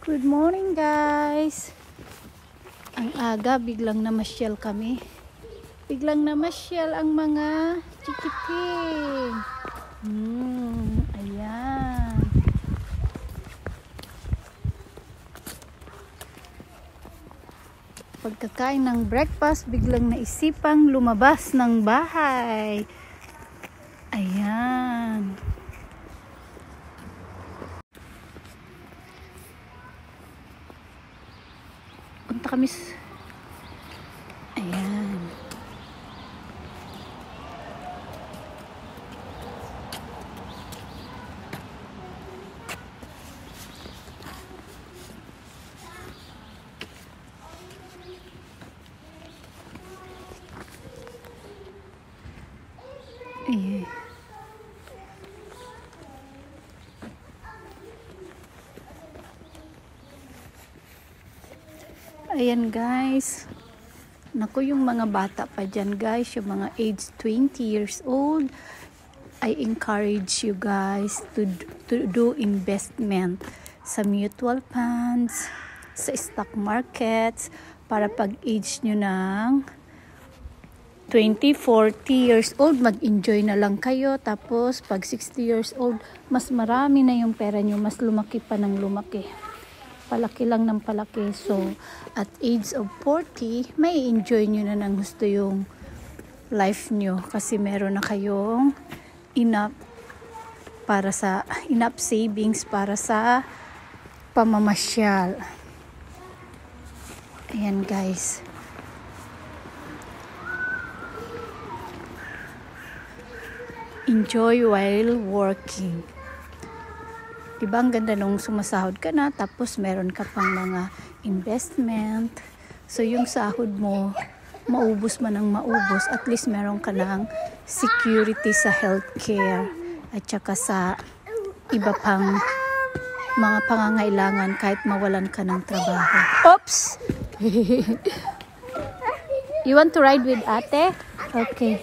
Good morning guys. Ang aga, biglang namasyal kami. Biglang namasyal ang mga chikiting. Ayan. Pagkakain ng breakfast, biglang naisipang lumabas ng bahay. Ayan. Punta kami ayan. Ayan. Ayan guys, naku, yung mga bata pa dyan guys, yung mga age 20 years old, I encourage you guys to do investment sa mutual funds, sa stock markets, para pag age nyo ng 20, 40 years old, mag-enjoy na lang kayo. Tapos pag 60 years old, mas marami na yung pera nyo, mas lumaki pa ng lumaki. Palaki lang ng palaki. So, at age of 40, may enjoy nyo na ng gusto yung life nyo. Kasi meron na kayong enough savings para sa pamamasyal. Ayan guys. Enjoy while working. Diba ang ganda nung sumasahod ka na, tapos meron ka pang mga investment. So yung sahod mo, maubos man ang maubos, at least meron ka ng security sa healthcare at saka sa iba pang mga pangangailangan kahit mawalan ka ng trabaho. Oops! You want to ride with ate? Okay.